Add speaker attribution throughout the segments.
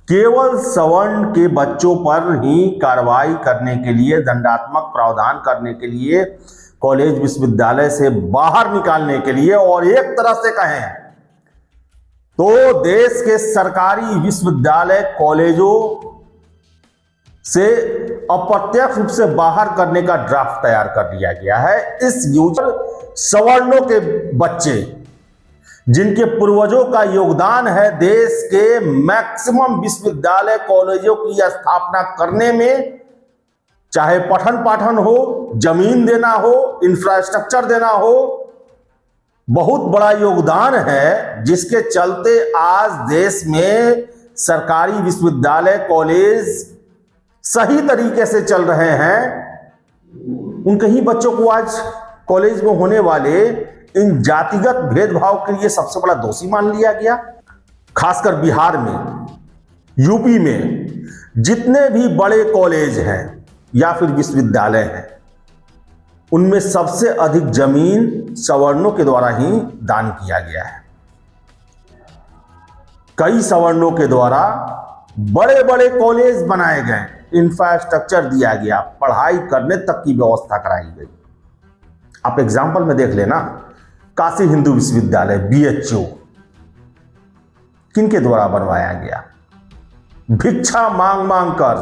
Speaker 1: केवल सवर्ण के बच्चों पर ही कार्रवाई करने के लिए, दंडात्मक प्रावधान करने के लिए, कॉलेज विश्वविद्यालय से बाहर निकालने के लिए, और एक तरह से कहें तो देश के सरकारी विश्वविद्यालय कॉलेजों से अप्रत्यक्ष रूप से बाहर करने का ड्राफ्ट तैयार कर लिया गया है। इस यूजर सवर्णों के बच्चे जिनके पूर्वजों का योगदान है देश के मैक्सिमम विश्वविद्यालय कॉलेजों की स्थापना करने में, चाहे पठन पाठन हो, जमीन देना हो, इंफ्रास्ट्रक्चर देना हो, बहुत बड़ा योगदान है, जिसके चलते आज देश में सरकारी विश्वविद्यालय कॉलेज सही तरीके से चल रहे हैं। उनके ही बच्चों को आज कॉलेज में होने वाले इन जातिगत भेदभाव के लिए सबसे बड़ा दोषी मान लिया गया। खासकर बिहार में, यूपी में जितने भी बड़े कॉलेज हैं या फिर विश्वविद्यालय हैं, उनमें सबसे अधिक जमीन सवर्णों के द्वारा ही दान किया गया है। कई सवर्णों के द्वारा बड़े बड़े कॉलेज बनाए गए, इंफ्रास्ट्रक्चर दिया गया, पढ़ाई करने तक की व्यवस्था कराई गई। आप एग्जाम्पल में देख लेना, काशी हिंदू विश्वविद्यालय BHU किनके द्वारा बनवाया गया? भिक्षा मांग मांग कर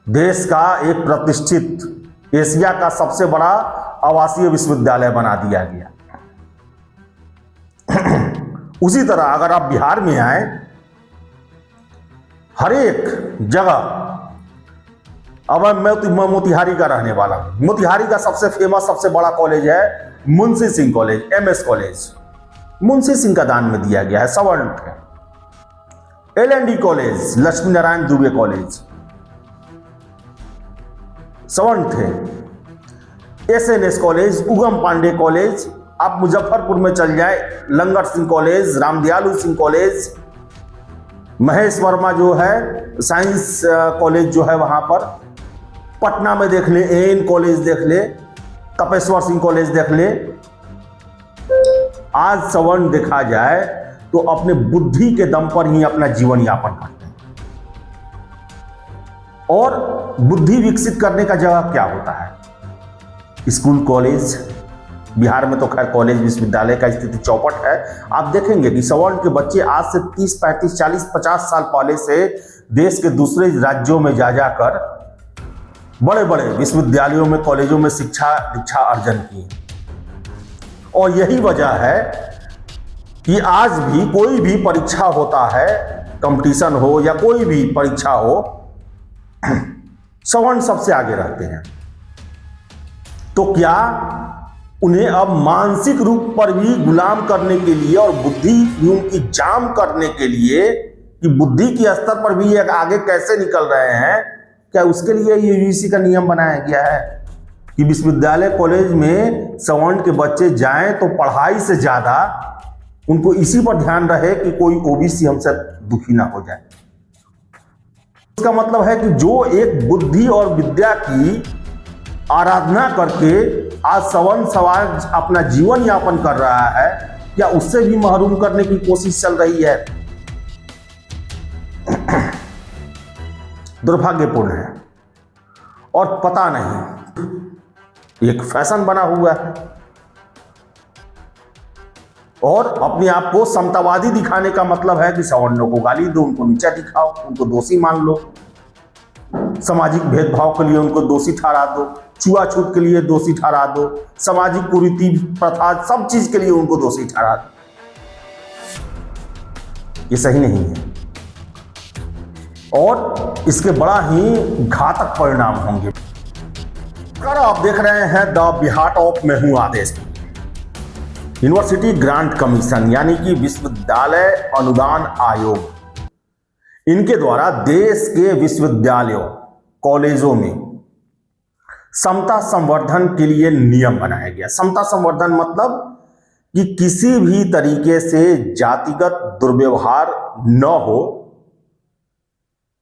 Speaker 1: देश का एक प्रतिष्ठित, एशिया का सबसे बड़ा आवासीय विश्वविद्यालय बना दिया गया। उसी तरह अगर आप बिहार में आए, हर एक जगह, अब मैं मोतिहारी का रहने वाला हूं, मोतिहारी का सबसे फेमस, सबसे बड़ा कॉलेज है Munshi Singh college, MS college, Munshi Singh का दान में दिया गया है, सवर्ण थे। LND college, Lakshmi Narayan Dubey college, सवर्ण थे। SNS कॉलेज, उगम पांडे कॉलेज, आप मुजफ्फरपुर में चल जाए, लंगर सिंह कॉलेज, रामदयालु सिंह कॉलेज, महेश वर्मा जो है साइंस कॉलेज जो है वहां पर, पटना में देख ले AN कॉलेज देख ले, तपेश्वर सिंह कॉलेज देख ले। आज सवर्ण देखा जाए तो अपने बुद्धि के दम पर ही अपना जीवन यापन करते हैं, और बुद्धि विकसित करने का जगह क्या होता है? School college. बिहार में तो खैर कॉलेज विश्वविद्यालय का स्थिति चौपट है। आप देखेंगे कि सवर्ण के बच्चे आज से 30, 35, 40, 50 साल पहले से देश के दूसरे राज्यों में जा जाकर बड़े बड़े विश्वविद्यालयों में, कॉलेजों में शिक्षा दीक्षा अर्जन की। और यही वजह है कि आज भी कोई भी परीक्षा होता है, कंपटीशन हो या कोई भी परीक्षा हो, सवर्ण सबसे आगे रहते हैं। तो क्या उन्हें अब मानसिक रूप पर भी गुलाम करने के लिए और बुद्धि उनकी जाम करने के लिए कि बुद्धि के स्तर पर भी एक आगे कैसे निकल रहे हैं, क्या उसके लिए UGC का नियम बनाया गया है कि विश्वविद्यालय कॉलेज में सवर्ण के बच्चे जाएं तो पढ़ाई से ज्यादा उनको इसी पर ध्यान रहे कि कोई OBC हमसे दुखी ना हो जाए? इसका मतलब है कि जो एक बुद्धि और विद्या की आराधना करके आज सवर्ण समाज अपना जीवन यापन कर रहा है, क्या उससे भी महरूम करने की कोशिश चल रही है? दुर्भाग्यपूर्ण है। और पता नहीं, एक फैशन बना हुआ है और अपने आप को समतावादी दिखाने का मतलब है कि सवर्णों को गाली दो, उनको नीचा दिखाओ, उनको दोषी मान लो, सामाजिक भेदभाव के लिए उनको दोषी ठहरा दो, छुआछूत के लिए दोषी ठहरा दो, सामाजिक कुरीति प्रथा सब चीज के लिए उनको दोषी ठहरा दो। ये सही नहीं है और इसके बड़ा ही घातक परिणाम होंगे। अगर आप देख रहे हैं द बिहार ऑफ मैं हूं आदेश, यूनिवर्सिटी ग्रांट कमीशन यानी कि विश्वविद्यालय अनुदान आयोग, इनके द्वारा देश के विश्वविद्यालयों, कॉलेजों में समता संवर्धन के लिए नियम बनाया गया। समता संवर्धन मतलब कि किसी भी तरीके से जातिगत दुर्व्यवहार न हो,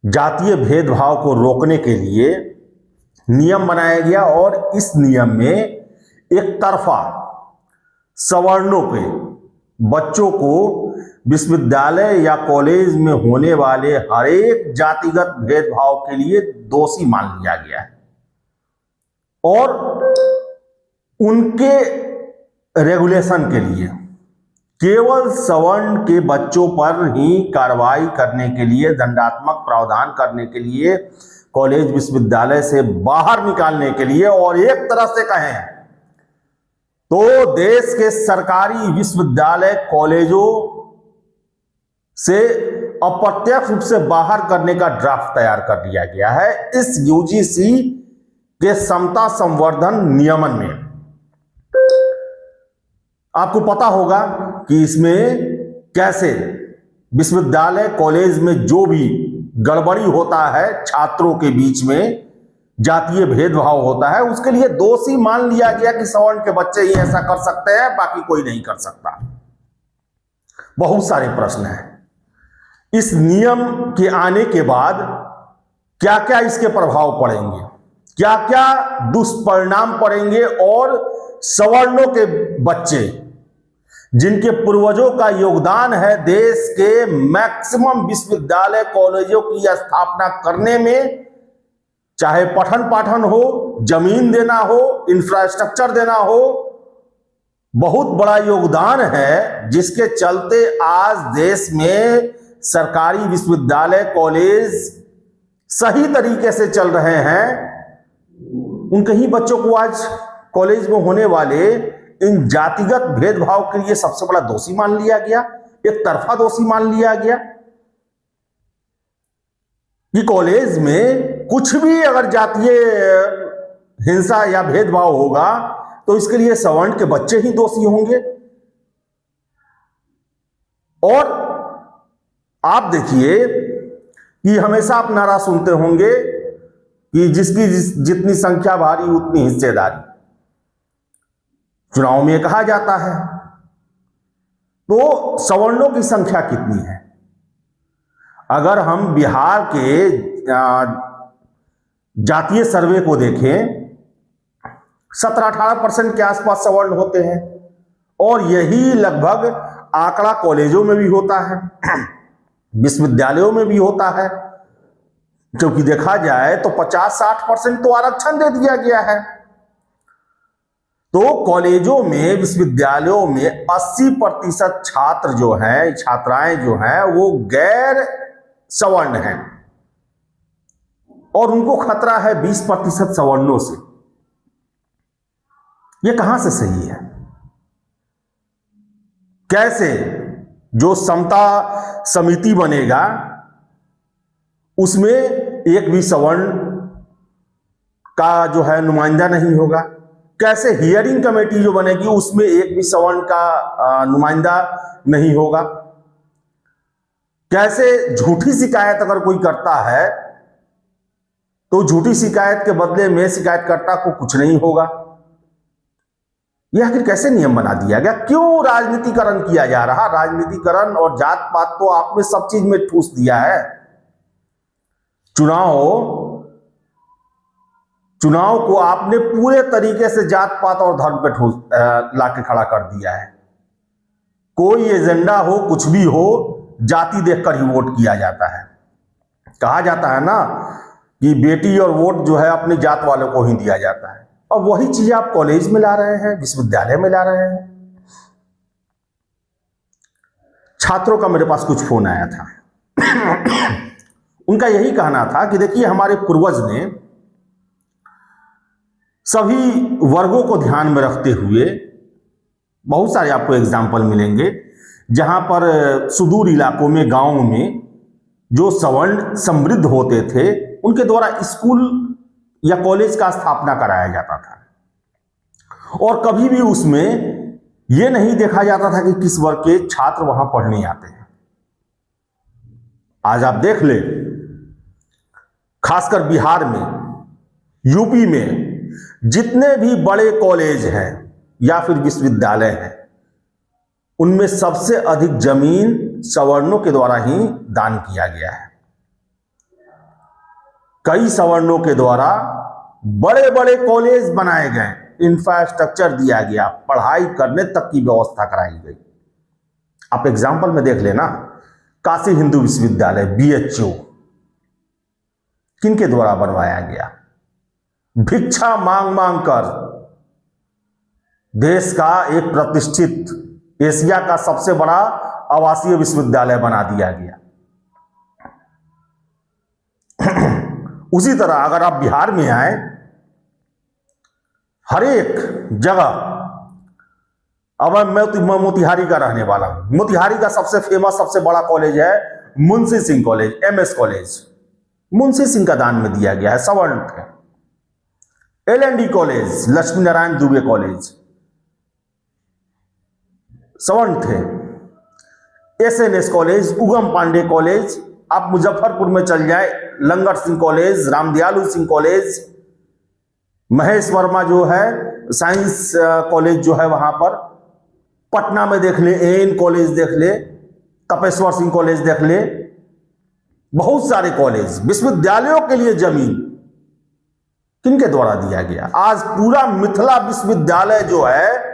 Speaker 1: जातीय भेदभाव को रोकने के लिए नियम बनाया गया। और इस नियम में एक तरफा सवर्णों के बच्चों को विश्वविद्यालय या कॉलेज में होने वाले हर एक जातिगत भेदभाव के लिए दोषी मान लिया गया है और उनके रेगुलेशन के लिए केवल सवर्ण के बच्चों पर ही कार्रवाई करने के लिए, दंडात्मक प्रावधान करने के लिए, कॉलेज विश्वविद्यालय से बाहर निकालने के लिए और एक तरह से कहें तो देश के सरकारी विश्वविद्यालय कॉलेजों से अप्रत्यक्ष रूप से बाहर करने का ड्राफ्ट तैयार कर दिया गया है इस यूजीसी के समता संवर्धन नियमन में। आपको पता होगा कि इसमें कैसे विश्वविद्यालय कॉलेज में जो भी गड़बड़ी होता है, छात्रों के बीच में जातीय भेदभाव होता है, उसके लिए दोषी मान लिया गया कि सवर्ण के बच्चे ही ऐसा कर सकते हैं, बाकी कोई नहीं कर सकता। बहुत सारे प्रश्न हैं। इस नियम के आने के बाद क्या क्या इसके प्रभाव पड़ेंगे, क्या क्या दुष्परिणाम पड़ेंगे और सवर्णों के बच्चे जिनके पूर्वजों का योगदान है देश के मैक्सिमम विश्वविद्यालय कॉलेजों की स्थापना करने में, चाहे पठन पाठन हो, जमीन देना हो, इंफ्रास्ट्रक्चर देना हो, बहुत बड़ा योगदान है जिसके चलते आज देश में सरकारी विश्वविद्यालय कॉलेज सही तरीके से चल रहे हैं। उनके ही बच्चों को आज कॉलेज में होने वाले इन जातिगत भेदभाव के लिए सबसे बड़ा दोषी मान लिया गया, एक तरफा दोषी मान लिया गया कि कॉलेज में कुछ भी अगर जातीय हिंसा या भेदभाव होगा तो इसके लिए सवर्ण के बच्चे ही दोषी होंगे। और आप देखिए कि हमेशा आप नारा सुनते होंगे कि जिसकी जितनी संख्या भारी उतनी हिस्सेदारी, चुनाव में कहा जाता है। तो सवर्णों की संख्या कितनी है? अगर हम बिहार के जातीय सर्वे को देखें, 17-18% के आसपास सवर्ण होते हैं और यही लगभग आंकड़ा कॉलेजों में भी होता है, विश्वविद्यालयों में भी होता है। क्योंकि देखा जाए तो 50-60% तो आरक्षण दे दिया गया है। तो कॉलेजों में, विश्वविद्यालयों में 80% छात्र जो हैं, छात्राएं जो हैं, वो गैर सवर्ण हैं और उनको खतरा है 20% सवर्णों से। ये कहां से सही है? कैसे जो समता समिति बनेगा उसमें एक भी सवर्ण का जो है नुमाइंदा नहीं होगा? कैसे हियरिंग कमेटी जो बनेगी उसमें एक भी सवर्ण का नुमाइंदा नहीं होगा? कैसे झूठी शिकायत अगर कोई करता है तो झूठी शिकायत के बदले में शिकायतकर्ता को कुछ नहीं होगा? यह आखिर कैसे नियम बना दिया गया? क्यों राजनीतिकरण किया जा रहा? राजनीतिकरण और जात पात तो आपने सब चीज में ठूस दिया है। चुनाव को आपने पूरे तरीके से जात पात और धर्म पे ठूस लाके खड़ा कर दिया है। कोई एजेंडा हो, कुछ भी हो, जाति देखकर ही वोट किया जाता है। कहा जाता है ना कि बेटी और वोट जो है अपनी जात वालों को ही दिया जाता है। और वही चीज आप कॉलेज में ला रहे हैं, विश्वविद्यालय में ला रहे हैं। छात्रों का मेरे पास कुछ फोन आया था। उनका यही कहना था कि देखिए, हमारे पूर्वज ने सभी वर्गों को ध्यान में रखते हुए, बहुत सारे आपको एग्जाम्पल मिलेंगे जहां पर सुदूर इलाकों में, गांवों में जो सवर्ण समृद्ध होते थे उनके द्वारा स्कूल या कॉलेज का स्थापना कराया जाता था और कभी भी उसमें यह नहीं देखा जाता था कि किस वर्ग के छात्र वहां पढ़ने आते हैं। आज आप देख ले, खासकर बिहार में, यूपी में जितने भी बड़े कॉलेज हैं या फिर विश्वविद्यालय हैं, उनमें सबसे अधिक जमीन सवर्णों के द्वारा ही दान किया गया है। कई सवर्णों के द्वारा बड़े बड़े कॉलेज बनाए गए, इंफ्रास्ट्रक्चर दिया गया, पढ़ाई करने तक की व्यवस्था कराई गई। आप एग्जाम्पल में देख लेना, काशी हिंदू विश्वविद्यालय BHU किनके द्वारा बनवाया गया? भिक्षा मांग मांग कर देश का एक प्रतिष्ठित, एशिया का सबसे बड़ा आवासीय विश्वविद्यालय बना दिया गया। उसी तरह अगर आप बिहार में आए, हर एक जगह, अब मैं मोतिहारी का रहने वाला हूं, मोतिहारी का सबसे फेमस, सबसे बड़ा कॉलेज है Munshi Singh college, MS college, Munshi Singh का दान में दिया गया है, सवर्ण थे। LND college, Lakshmi Narayan Dubey college, सवर्ण थे। SNS कॉलेज, उगम पांडे कॉलेज, आप मुजफ्फरपुर में चल जाए, लंगर सिंह कॉलेज, रामदयालु सिंह कॉलेज, महेश वर्मा जो है साइंस कॉलेज जो है वहां पर, पटना में देख ले, AN कॉलेज देख ले, तपेश्वर सिंह कॉलेज देख ले, बहुत सारे कॉलेज, विश्वविद्यालयों के लिए जमीन किनके द्वारा दिया गया? आज पूरा मिथिला विश्वविद्यालय जो है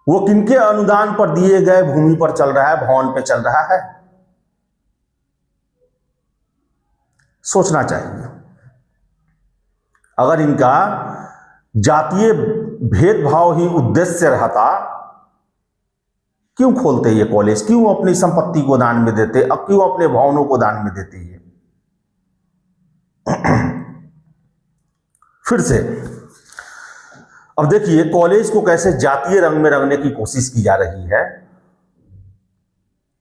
Speaker 1: वो किनके अनुदान पर दिए गए भूमि पर चल रहा है, भवन पे चल रहा है? सोचना चाहिए। अगर इनका जातीय भेदभाव ही उद्देश्य रहता, क्यों खोलते ये कॉलेज? क्यों अपनी संपत्ति को दान में देते? अब क्यों अपने भवनों को दान में देते? ये फिर से अब देखिए कॉलेज को कैसे जातीय रंग में रंगने की कोशिश की जा रही है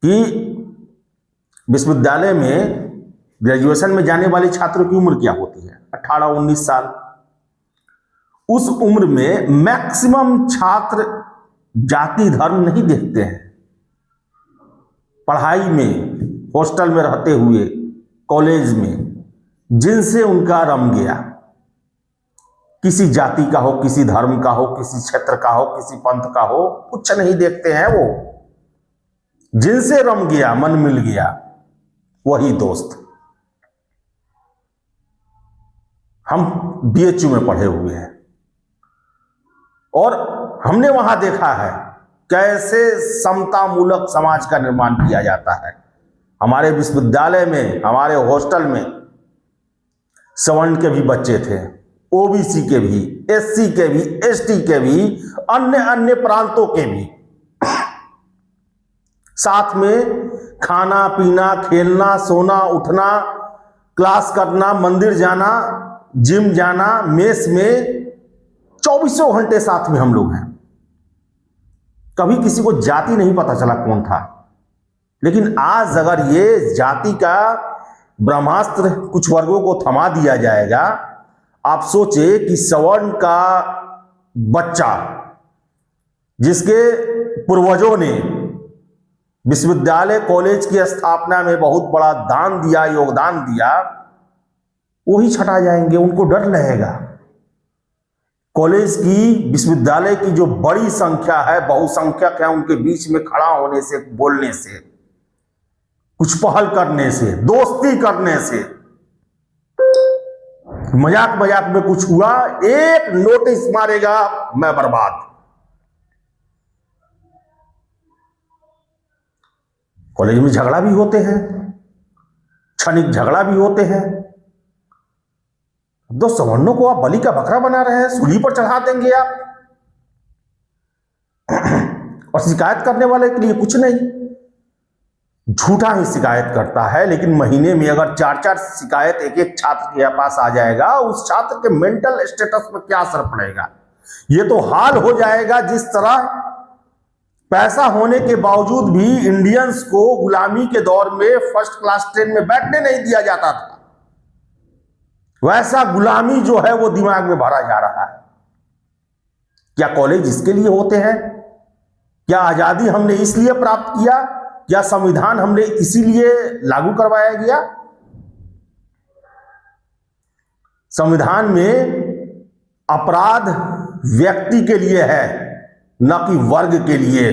Speaker 1: कि विश्वविद्यालय में ग्रेजुएशन में जाने वाले छात्रों की उम्र क्या होती है? 18-19 साल। उस उम्र में मैक्सिमम छात्र जाति धर्म नहीं देखते हैं। पढ़ाई में, हॉस्टल में रहते हुए, कॉलेज में, जिनसे उनका रम गया, किसी जाति का हो, किसी धर्म का हो, किसी क्षेत्र का हो, किसी पंथ का हो, कुछ नहीं देखते हैं। वो जिनसे रम गया, मन मिल गया, वही दोस्त। हम BHU में पढ़े हुए हैं और हमने वहां देखा है कैसे समतामूलक समाज का निर्माण किया जाता है। हमारे विश्वविद्यालय में, हमारे हॉस्टल में सवर्ण के भी बच्चे थे, OBC के भी, SC के भी, ST के भी, अन्य प्रांतों के भी। साथ में खाना पीना, खेलना, सोना, उठना, क्लास करना, मंदिर जाना, जिम जाना, मेस में 24 घंटे साथ में हम लोग हैं। कभी किसी को जाति नहीं पता चला कौन था। लेकिन आज अगर ये जाति का ब्रह्मास्त्र कुछ वर्गों को थमा दिया जाएगा, आप सोचे कि सवर्ण का बच्चा जिसके पूर्वजों ने विश्वविद्यालय कॉलेज की स्थापना में बहुत बड़ा दान दिया, योगदान दिया, वही छटा जाएंगे। उनको डर रहेगा। कॉलेज की, विश्वविद्यालय की जो बड़ी संख्या है, बहुसंख्यक है, उनके बीच में खड़ा होने से, बोलने से, कुछ पहल करने से, दोस्ती करने से, मजाक मजाक में कुछ हुआ, एक नोटिस मारेगा, मैं बर्बाद। कॉलेज में झगड़ा भी होते हैं, क्षणिक झगड़ा भी होते हैं। दो सवर्णों को आप बलि का बकरा बना रहे हैं, सूली पर चढ़ा देंगे आप। और शिकायत करने वाले के लिए कुछ नहीं, झूठा ही शिकायत करता है। लेकिन महीने में अगर 4-4 शिकायत एक छात्र के पास आ जाएगा, उस छात्र के मेंटल स्टेटस पर क्या असर पड़ेगा? ये तो हाल हो जाएगा जिस तरह पैसा होने के बावजूद भी इंडियंस को गुलामी के दौर में फर्स्ट क्लास ट्रेन में बैठने नहीं दिया जाता था, वैसा गुलामी जो है वो दिमाग में भरा जा रहा है। क्या कॉलेज इसके लिए होते हैं? क्या आजादी हमने इसलिए प्राप्त किया? क्या संविधान हमने इसीलिए लागू करवाया गया? संविधान में अपराध व्यक्ति के लिए है, न कि वर्ग के लिए।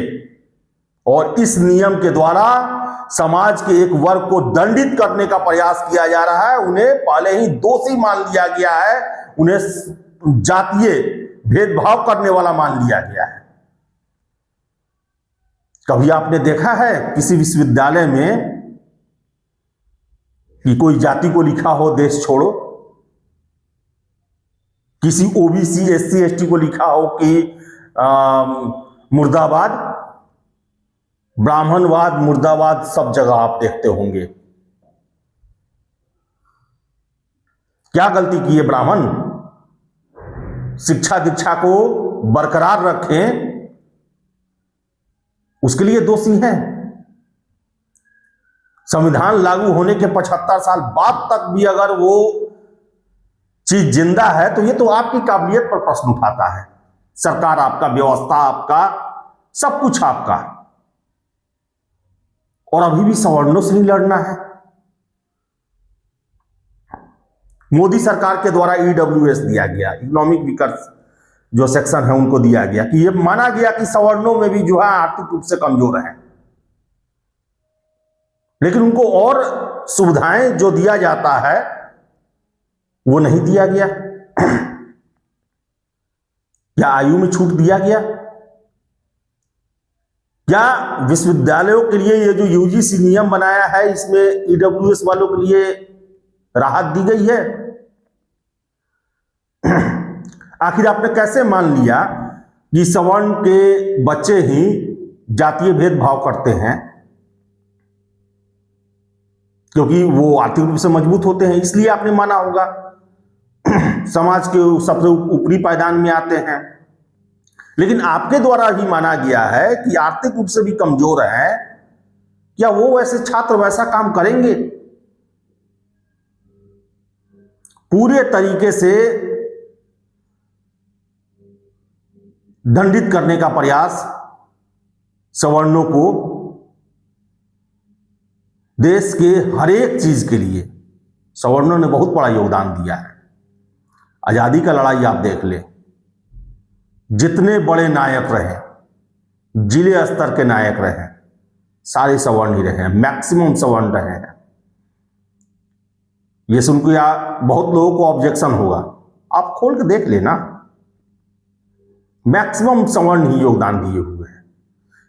Speaker 1: और इस नियम के द्वारा समाज के एक वर्ग को दंडित करने का प्रयास किया जा रहा है। उन्हें पहले ही दोषी मान लिया गया है, उन्हें जातीय भेदभाव करने वाला मान लिया गया है। कभी आपने देखा है किसी विश्वविद्यालय में कि कोई जाति को लिखा हो देश छोड़ो? किसी ओबीसी एससी एसटी को लिखा हो कि मुर्दाबाद? ब्राह्मणवाद मुर्दाबाद सब जगह आप देखते होंगे। क्या गलती की है ब्राह्मण? शिक्षा दीक्षा को बरकरार रखें, उसके लिए दोषी हैं। संविधान लागू होने के 75 साल बाद तक भी अगर वो चीज जिंदा है तो ये तो आपकी काबिलियत पर प्रश्न उठाता है। सरकार आपका, व्यवस्था आपका, सब कुछ आपका, और अभी भी सवर्णों से नहीं लड़ना है। मोदी सरकार के द्वारा ईडब्ल्यूएस दिया गया, इकोनॉमिक वीकर जो सेक्शन है उनको दिया गया कि ये माना गया कि सवर्णों में भी जो है आर्थिक रूप से कमजोर है, लेकिन उनको और सुविधाएं जो दिया जाता है वो नहीं दिया गया। या आयु में छूट दिया गया? क्या विश्वविद्यालयों के लिए ये जो यूजीसी नियम बनाया है इसमें ईडब्ल्यूएस वालों के लिए राहत दी गई है? आखिर आपने कैसे मान लिया कि सवर्ण के बच्चे ही जातीय भेदभाव करते हैं? क्योंकि वो आर्थिक रूप से मजबूत होते हैं, इसलिए आपने माना होगा। समाज के सबसे ऊपरी पायदान में आते हैं, लेकिन आपके द्वारा ही माना गया है कि आर्थिक रूप से भी कमजोर है। क्या वो वैसे छात्र वैसा काम करेंगे? पूरे तरीके से दंडित करने का प्रयास सवर्णों को देश के हर एक चीज के लिए सवर्णों ने बहुत बड़ा योगदान दिया है। आजादी का लड़ाई आप देख ले, जितने बड़े नायक रहे, जिले स्तर के नायक रहे, सारे सवर्ण ही रहे हैं, मैक्सिमम सवर्ण रहे हैं। ये सुन के बहुत लोगों को ऑब्जेक्शन होगा, आप खोल के देख लेना, मैक्सिमम सवर्ण ही योगदान दिए हुए हैं।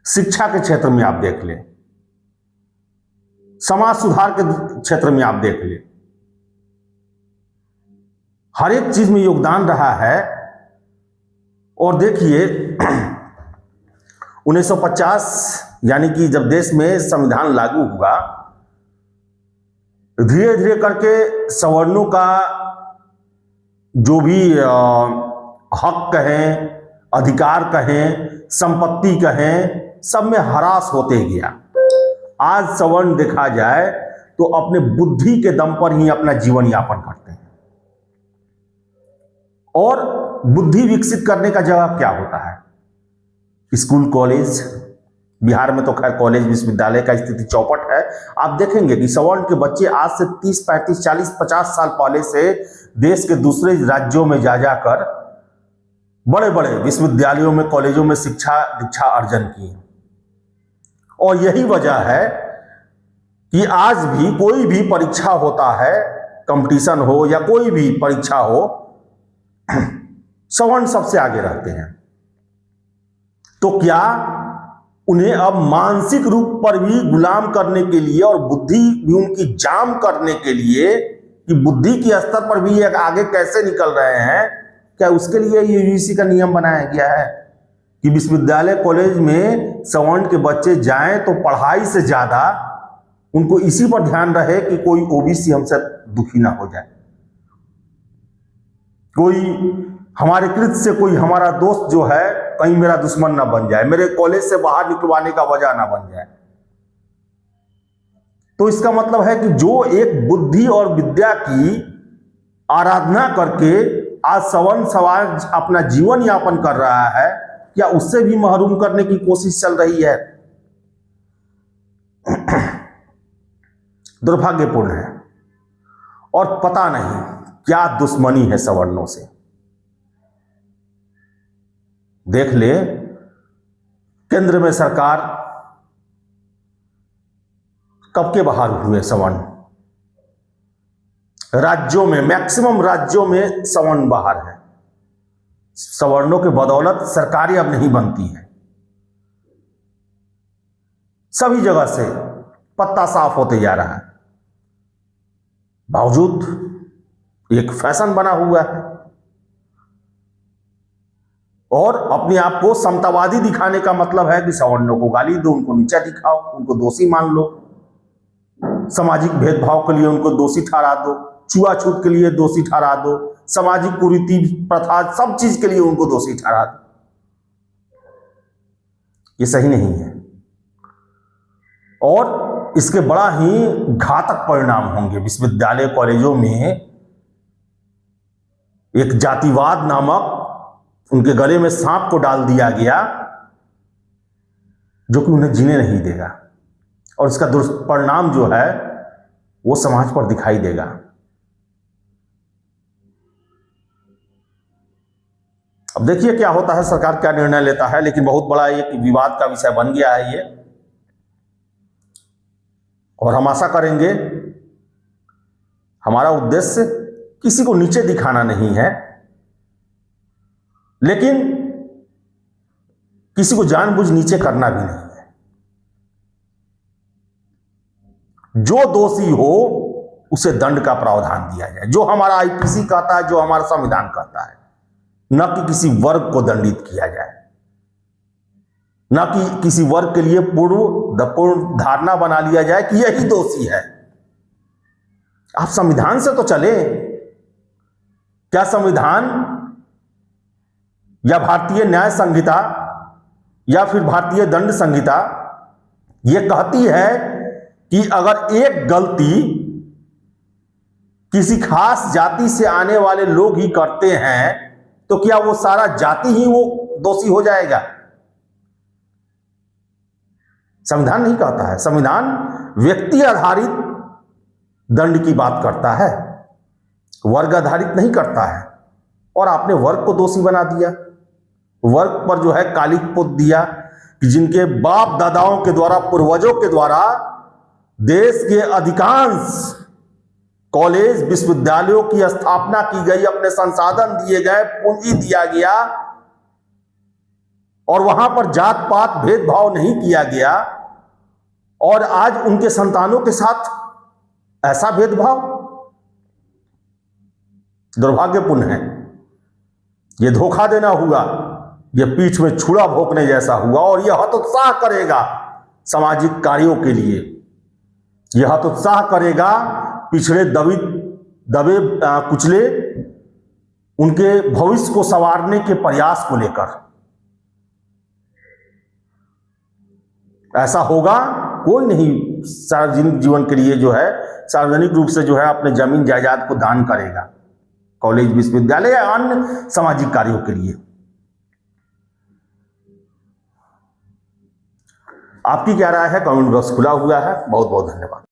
Speaker 1: शिक्षा के क्षेत्र में आप देख ले, समाज सुधार के क्षेत्र में आप देख ले, हर एक चीज में योगदान रहा है। और देखिए 1950 यानी कि जब देश में संविधान लागू हुआ, धीरे धीरे करके सवर्णों का जो भी हक कहें, अधिकार कहें, संपत्ति कहें, सब में ह्रास होते गया। आज सवर्ण देखा जाए तो अपने बुद्धि के दम पर ही अपना जीवन यापन करते हैं। और बुद्धि विकसित करने का जगह क्या होता है? School, college. बिहार में तो खैर कॉलेज विश्वविद्यालय का स्थिति चौपट है। आप देखेंगे कि सवर्ण के बच्चे आज से 30, 35, 40, 50 साल पहले से देश के दूसरे राज्यों में जा जाकर बड़े बड़े विश्वविद्यालयों में, कॉलेजों में शिक्षा दीक्षा अर्जन की। और यही वजह है कि आज भी कोई भी परीक्षा होता है, कंपटीशन हो या कोई भी परीक्षा हो, सवर्ण सबसे आगे रहते हैं। तो क्या उन्हें अब मानसिक रूप पर भी गुलाम करने के लिए और बुद्धि भी उनकी जाम करने के लिए कि बुद्धि के स्तर पर भी एक आगे कैसे निकल रहे हैं, क्या उसके लिए यूजीसी का नियम बनाया गया है कि विश्वविद्यालय कॉलेज में सवर्ण के बच्चे जाएं तो पढ़ाई से ज्यादा उनको इसी पर ध्यान रहे कि कोई ओबीसी हमसे दुखी ना हो जाए, कोई हमारे कृत से कोई हमारा दोस्त जो है कहीं मेरा दुश्मन ना बन जाए, मेरे कॉलेज से बाहर निकलवाने का वजह ना बन जाए। तो इसका मतलब है कि जो एक बुद्धि और विद्या की आराधना करके आज सवर्ण समाज अपना जीवन यापन कर रहा है, क्या उससे भी महरूम करने की कोशिश चल रही है? दुर्भाग्यपूर्ण है। और पता नहीं क्या दुश्मनी है सवर्णों से। देख ले, केंद्र में सरकार कब के बाहर हुए सवर्ण, राज्यों में, मैक्सिमम राज्यों में सवर्ण बाहर है। सवर्णों के बदौलत सरकारें अब नहीं बनती हैं। सभी जगह से पत्ता साफ होते जा रहा है। बावजूद एक फैशन बना हुआ है और अपने आप को समतावादी दिखाने का मतलब है कि सवर्णों को गाली दो, उनको नीचा दिखाओ, उनको दोषी मान लो, सामाजिक भेदभाव के लिए उनको दोषी ठहरा दो, छुआछूत के लिए दोषी ठहरा दो, सामाजिक कुरीति प्रथा सब चीज के लिए उनको दोषी ठहरा दो। ये सही नहीं है और इसके बड़ा ही घातक परिणाम होंगे। विश्वविद्यालय कॉलेजों में एक जातिवाद नामक उनके गले में सांप को डाल दिया गया जो कि उन्हें जीने नहीं देगा और इसका दुष्परिणाम जो है वो समाज पर दिखाई देगा। अब देखिए क्या होता है, सरकार क्या निर्णय लेता है, लेकिन बहुत बड़ा एक विवाद का विषय बन गया है ये और हम आशा करेंगे, हमारा उद्देश्य किसी को नीचे दिखाना नहीं है, लेकिन किसी को जानबूझ नीचे करना भी नहीं है। जो दोषी हो उसे दंड का प्रावधान दिया जाए, जो हमारा आईपीसी कहता है, जो हमारा संविधान कहता है, न कि किसी वर्ग को दंडित किया जाए, न कि किसी वर्ग के लिए पूर्ण धारणा बना लिया जाए कि यही दोषी है। आप संविधान से तो चले। क्या संविधान या भारतीय न्याय संहिता या फिर भारतीय दंड संहिता यह कहती है कि अगर एक गलती किसी खास जाति से आने वाले लोग ही करते हैं तो क्या वो सारा जाति ही वो दोषी हो जाएगा? संविधान नहीं कहता है। संविधान व्यक्ति आधारित दंड की बात करता है, वर्ग आधारित नहीं करता है। और आपने वर्ग को दोषी बना दिया, वर्ग पर जो है कालिक पोत दिया कि जिनके बाप दादाओं के द्वारा, पूर्वजों के द्वारा देश के अधिकांश कॉलेज विश्वविद्यालयों की स्थापना की गई, अपने संसाधन दिए गए, पूंजी दिया गया और वहां पर जात पात भेदभाव नहीं किया गया, और आज उनके संतानों के साथ ऐसा भेदभाव दुर्भाग्यपूर्ण है। यह धोखा देना हुआ, यह पीठ में छुरा भोंकने जैसा हुआ और यह हतोत्साह करेगा सामाजिक कार्यों के लिए, यह हतोत्साह करेगा पिछड़े दबे कुचले उनके भविष्य को संवारने के प्रयास को लेकर। ऐसा होगा, कोई नहीं सार्वजनिक जीवन के लिए जो है सार्वजनिक रूप से जो है अपने जमीन जायदाद को दान करेगा कॉलेज विश्वविद्यालय या अन्य सामाजिक कार्यों के लिए। आपकी क्या राय है? कमेंट बॉक्स खुला हुआ है। बहुत बहुत धन्यवाद।